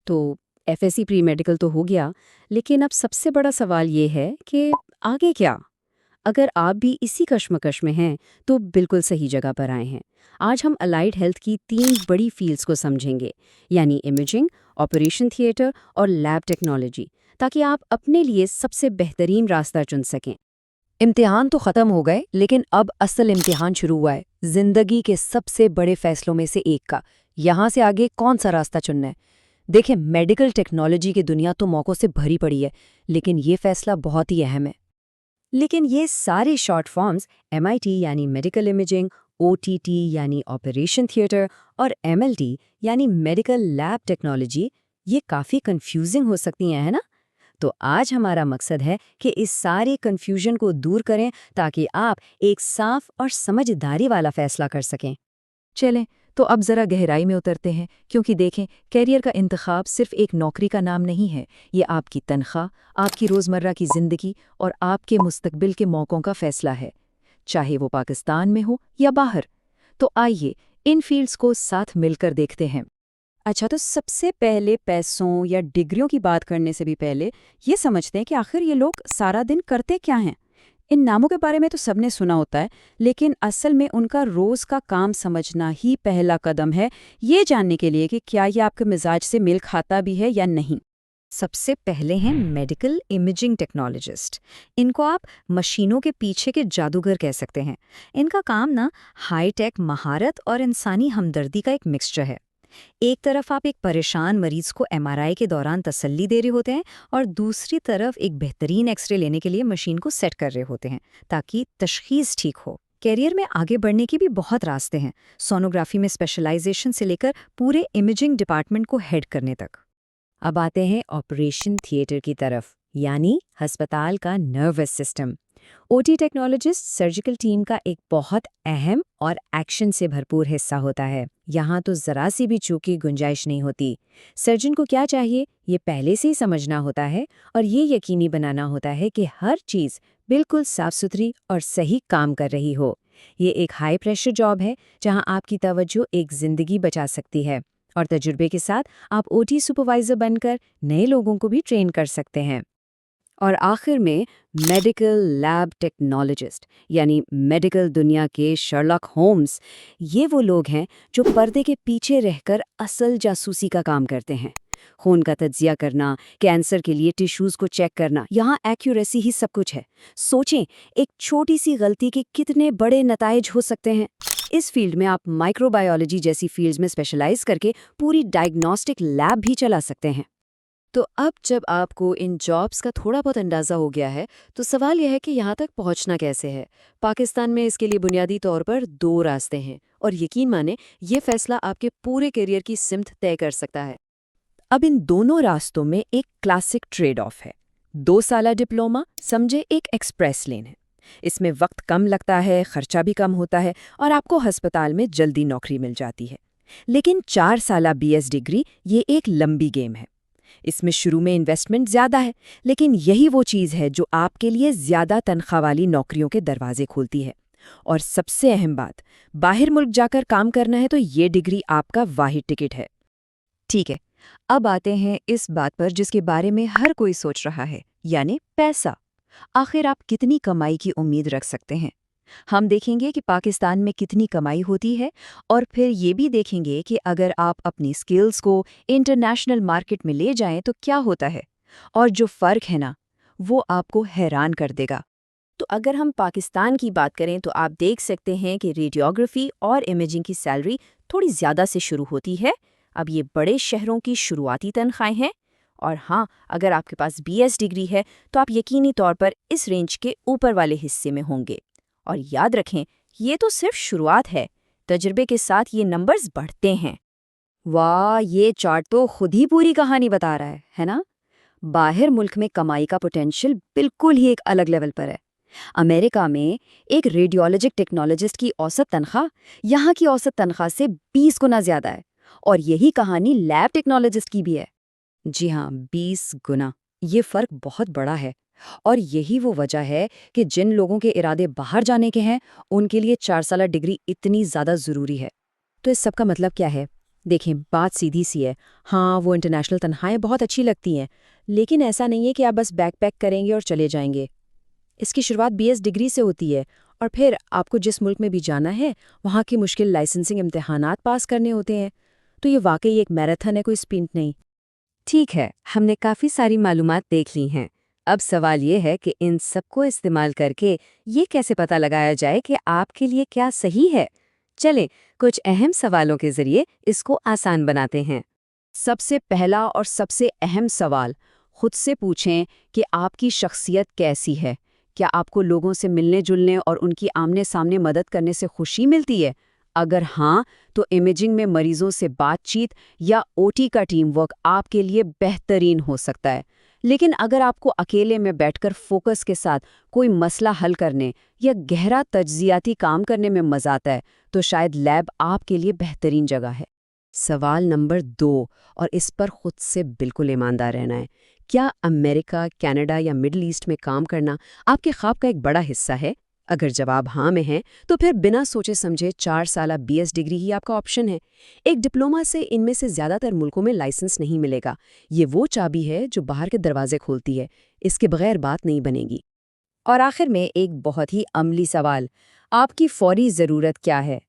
तो FSc pre medical तो हो गया, लेकिन अब सबसे बड़ा सवाल ये है कि आगे क्या? अगर आप भी इसी कश्मकश में हैं, तो बिल्कुल सही जगह पर आए हैं। आज हम अलाइड हेल्थ की 3 बड़ी फील्ड्स को समझेंगे, यानी इमेजिंग, ऑपरेशन थिएटर और लैब टेक्नोलॉजी, ताकि आप अपने लिए सबसे बेहतरीन रास्ता चुन सकें। इम्तिहान तो खत्म हो गए, लेकिन अब असल इम्तिहान शुरू हुआ है, जिंदगी के सबसे बड़े फैसलों में से एक का। यहाँ से आगे कौन सा रास्ता चुनना है? देखिए, मेडिकल टेक्नोलॉजी की दुनिया तो मौकों से भरी पड़ी है, लेकिन ये फैसला बहुत ही अहम है। लेकिन ये सारे शॉर्ट फॉर्म्स एमआईटी यानी मेडिकल इमेजिंग, ओटीटी यानी ऑपरेशन थिएटर और एमएलटी यानी मेडिकल लैब टेक्नोलॉजी, ये काफ़ी कंफ्यूजिंग हो सकती हैं, है ना? तो आज हमारा मकसद है कि इस सारे कंफ्यूजन को दूर करें, ताकि आप एक साफ और समझदारी वाला फैसला कर सकें। चलें, तो अब ज़रा गहराई में उतरते हैं, क्योंकि देखें, कैरियर का इंतखाब सिर्फ एक नौकरी का नाम नहीं है। ये आपकी तनख्वाह, आपकी रोज़मर्रा की ज़िंदगी और आपके मुस्तकबिल के मौक़ों का फ़ैसला है, चाहे वो पाकिस्तान में हो या बाहर। तो आइए, इन फील्ड्स को साथ मिलकर देखते हैं। अच्छा, तो सबसे पहले पैसों या डिग्रियों की बात करने से भी पहले ये समझते हैं कि आखिर ये लोग सारा दिन करते क्या हैं। इन नामों के बारे में तो सबने सुना होता है, लेकिन असल में उनका रोज का काम समझना ही पहला कदम है, ये जानने के लिए कि क्या ये आपके मिजाज से मेल खाता भी है या नहीं। सबसे पहले हैं मेडिकल इमेजिंग टेक्नोलॉजिस्ट। इनको आप मशीनों के पीछे के जादूगर कह सकते हैं। इनका काम ना हाई टेक महारत और इंसानी हमदर्दी का एक मिक्सचर है। एक तरफ आप एक परेशान मरीज को एमआरआई के दौरान तसल्ली दे रहे होते हैं, और दूसरी तरफ एक बेहतरीन एक्सरे लेने के लिए मशीन को सेट कर रहे होते हैं, ताकि तशखीस ठीक हो। कैरियर में आगे बढ़ने के भी बहुत रास्ते हैं, सोनोग्राफी में स्पेशलाइजेशन से लेकर पूरे इमेजिंग डिपार्टमेंट को हेड करने तक। अब आते हैं ऑपरेशन थिएटर की तरफ, यानी अस्पताल का nervous system. OT technologist surgical team का एक बहुत अहम और एक्शन से भरपूर हिस्सा होता है। यहाँ तो जरा सी भी चूक की गुंजाइश नहीं होती। सर्जन को क्या चाहिए, ये पहले से ही समझना होता है, और ये यकीनी बनाना होता है कि हर चीज़ बिल्कुल साफ सुथरी और सही काम कर रही हो। ये एक हाई प्रेशर जॉब है, जहाँ आपकी तवज्जो एक जिंदगी बचा सकती है, और तजुर्बे के साथ आप ओटी सुपरवाइजर बनकर नए लोगों को भी ट्रेन कर सकते हैं। और आखिर में मेडिकल लैब टेक्नोलॉजिस्ट, यानी मेडिकल दुनिया के शर्लॉक होम्स। ये वो लोग हैं जो पर्दे के पीछे रहकर असल जासूसी का काम करते हैं। खून का तज्जिया करना, कैंसर के लिए टिश्यूज को चेक करना, यहाँ एक्यूरेसी ही सब कुछ है। सोचें, एक छोटी सी गलती के कितने बड़े नताइज हो सकते हैं। इस फील्ड में आप माइक्रोबायोलॉजी जैसी फील्ड्स में स्पेशलाइज करके पूरी डायग्नोस्टिक लैब भी चला सकते हैं। तो अब जब आपको इन जॉब्स का थोड़ा बहुत अंदाज़ा हो गया है, तो सवाल यह है कि यहाँ तक पहुँचना कैसे है। पाकिस्तान में इसके लिए बुनियादी तौर पर 2 रास्ते हैं, और यकीन माने ये फैसला आपके पूरे करियर की सिमत तय कर सकता है। अब इन दोनों रास्तों में एक क्लासिक ट्रेड ऑफ है। 2 साला डिप्लोमा समझे एक एक्सप्रेस लेन है। इसमें वक्त कम लगता है, खर्चा भी कम होता है, और आपको अस्पताल में जल्दी नौकरी मिल जाती है। लेकिन 4 साला बीएस डिग्री ये एक लंबी गेम है। इसमें शुरू में इन्वेस्टमेंट ज़्यादा है, लेकिन यही वो चीज़ है जो आपके लिए ज़्यादा तनख्वाह वाली नौकरियों के दरवाजे खोलती है। और सबसे अहम बात, बाहर मुल्क जाकर काम करना है तो ये डिग्री आपका वाहिद टिकट है। ठीक है, अब आते हैं इस बात पर जिसके बारे में हर कोई सोच रहा है, यानी पैसा। आखिर आप कितनी कमाई की उम्मीद रख सकते हैं? हम देखेंगे कि पाकिस्तान में कितनी कमाई होती है, और फिर ये भी देखेंगे कि अगर आप अपनी स्किल्स को इंटरनेशनल मार्केट में ले जाएं तो क्या होता है। और जो फ़र्क है ना, वो आपको हैरान कर देगा। तो अगर हम पाकिस्तान की बात करें तो आप देख सकते हैं कि रेडियोग्राफी और इमेजिंग की सैलरी थोड़ी ज़्यादा से शुरू होती है। अब ये बड़े शहरों की शुरुआती तनख्वाहें हैं। और हाँ, अगर आपके पास बीएस डिग्री है तो आप यकीनी तौर पर इस रेंज के ऊपर वाले हिस्से में होंगे। और याद रखें, ये तो सिर्फ शुरुआत है। तजुर्बे के साथ ये नंबर्स बढ़ते हैं। वाह, ये चार्ट तो खुद ही पूरी कहानी बता रहा है ना? बाहर मुल्क में कमाई का पोटेंशियल बिल्कुल ही एक अलग लेवल पर है। अमेरिका में एक रेडियोलॉजिक टेक्नोलॉजिस्ट की औसत तनख्वाह यहाँ की औसत तनख्वाह से 20 गुना ज़्यादा है। और यही कहानी लैब टेक्नोलॉजिस्ट की भी है। जी हाँ, 20 गुना। ये फ़र्क बहुत बड़ा है। और यही वो वजह है कि जिन लोगों के इरादे बाहर जाने के हैं, उनके लिए 4 साला डिग्री इतनी ज़्यादा ज़रूरी है। तो इस सब का मतलब क्या है? دیکھیں بات سیدھی سی ہے، ہاں وہ انٹرنیشنل تنخواہیں بہت اچھی لگتی ہیں، لیکن ایسا نہیں ہے کہ آپ بس بیک پیک کریں گے اور چلے جائیں گے۔ اس کی شروعات BS ڈگری سے ہوتی ہے، اور پھر آپ کو جس ملک میں بھی جانا ہے وہاں کی مشکل لائسنسنگ امتحانات پاس کرنے ہوتے ہیں، تو یہ واقعی ایک میراتھن ہے، کوئی اسپرنٹ نہیں۔ ٹھیک ہے، ہم نے کافی ساری معلومات دیکھ لی ہیں۔ اب سوال یہ ہے کہ ان سب کو استعمال کر کے یہ کیسے پتہ لگایا جائے کہ آپ کے لیے کیا صحیح ہے؟ چلیں کچھ اہم سوالوں کے ذریعے اس کو آسان بناتے ہیں۔ سب سے پہلا اور سب سے اہم سوال خود سے پوچھیں کہ آپ کی شخصیت کیسی ہے؟ کیا آپ کو لوگوں سے ملنے جلنے اور ان کی آمنے سامنے مدد کرنے سے خوشی ملتی ہے؟ اگر ہاں، تو امیجنگ میں مریضوں سے بات چیت یا OT کا ٹیم ورک آپ کے لیے بہترین ہو سکتا ہے۔ لیکن اگر آپ کو اکیلے میں بیٹھ کر فوکس کے ساتھ کوئی مسئلہ حل کرنے یا گہرا تجزیاتی کام کرنے میں مزہ آتا ہے، تو شاید لیب آپ کے لیے بہترین جگہ ہے۔ سوال نمبر 2، اور اس پر خود سے بالکل ایماندار رہنا ہے۔ کیا امریکہ، کینیڈا یا مڈل ایسٹ میں کام کرنا آپ کے خواب کا ایک بڑا حصہ ہے؟ اگر جواب ہاں میں ہے تو پھر بنا سوچے سمجھے 4 سالہ BS ڈگری ہی آپ کا آپشن ہے۔ ایک ڈپلومہ سے ان میں سے زیادہ تر ملکوں میں لائسنس نہیں ملے گا۔ یہ وہ چابی ہے جو باہر کے دروازے کھولتی ہے، اس کے بغیر بات نہیں بنے گی۔ اور آخر میں ایک بہت ہی عملی سوال، آپ کی فوری ضرورت کیا ہے؟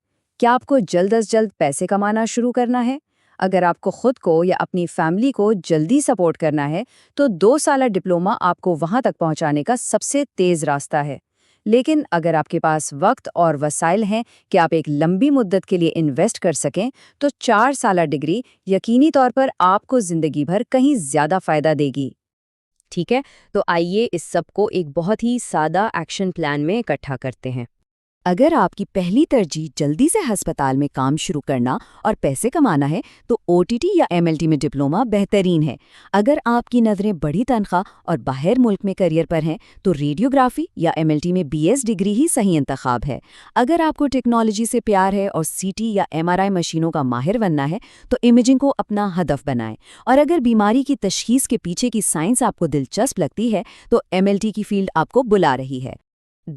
کیا آپ کو جلد از جلد پیسے کمانا شروع کرنا ہے؟ اگر آپ کو خود کو یا اپنی فیملی کو جلدی سپورٹ کرنا ہے تو 2 سالہ ڈپلومہ آپ کو وہاں تک پہنچانے کا سب سے تیز راستہ ہے۔ لیکن اگر آپ کے پاس وقت اور وسائل ہیں کہ آپ ایک لمبی مدت کے لیے انویسٹ کر سکیں، تو 4 سالہ ڈگری یقینی طور پر آپ کو زندگی بھر کہیں زیادہ فائدہ دے گی۔ ٹھیک ہے، تو آئیے اس سب کو ایک بہت ہی سادہ ایکشن پلان میں اکٹھا کرتے ہیں۔ اگر آپ کی پہلی ترجیح جلدی سے ہسپتال میں کام شروع کرنا اور پیسے کمانا ہے تو OTT یا MLT میں ڈپلومہ بہترین ہے۔ اگر آپ کی نظریں بڑی تنخواہ اور باہر ملک میں کیریئر پر ہیں تو ریڈیوگرافی یا MLT میں BS ڈگری ہی صحیح انتخاب ہے۔ اگر آپ کو ٹیکنالوجی سے پیار ہے اور CT یا MRI مشینوں کا ماہر بننا ہے تو امیجنگ کو اپنا ہدف بنائیں، اور اگر بیماری کی تشخیص کے پیچھے کی سائنس آپ کو دلچسپ لگتی ہے تو MLT کی فیلڈ آپ کو بلا رہی ہے۔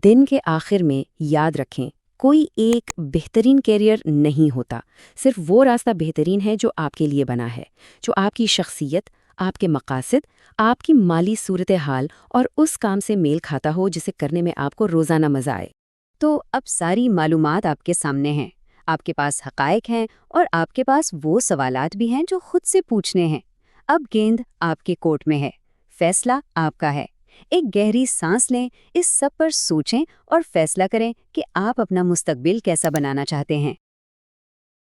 دن کے آخر میں یاد رکھیں، کوئی ایک بہترین کیریئر نہیں ہوتا، صرف وہ راستہ بہترین ہے جو آپ کے لیے بنا ہے، جو آپ کی شخصیت، آپ کے مقاصد، آپ کی مالی صورتحال اور اس کام سے میل کھاتا ہو جسے کرنے میں آپ کو روزانہ مزہ آئے۔ تو اب ساری معلومات آپ کے سامنے ہیں، آپ کے پاس حقائق ہیں اور آپ کے پاس وہ سوالات بھی ہیں جو خود سے پوچھنے ہیں۔ اب گیند آپ کے کورٹ میں ہے، فیصلہ آپ کا ہے۔ ایک گہری سانس لیں، اس سب پر سوچیں اور فیصلہ کریں کہ آپ اپنا مستقبل کیسا بنانا چاہتے ہیں۔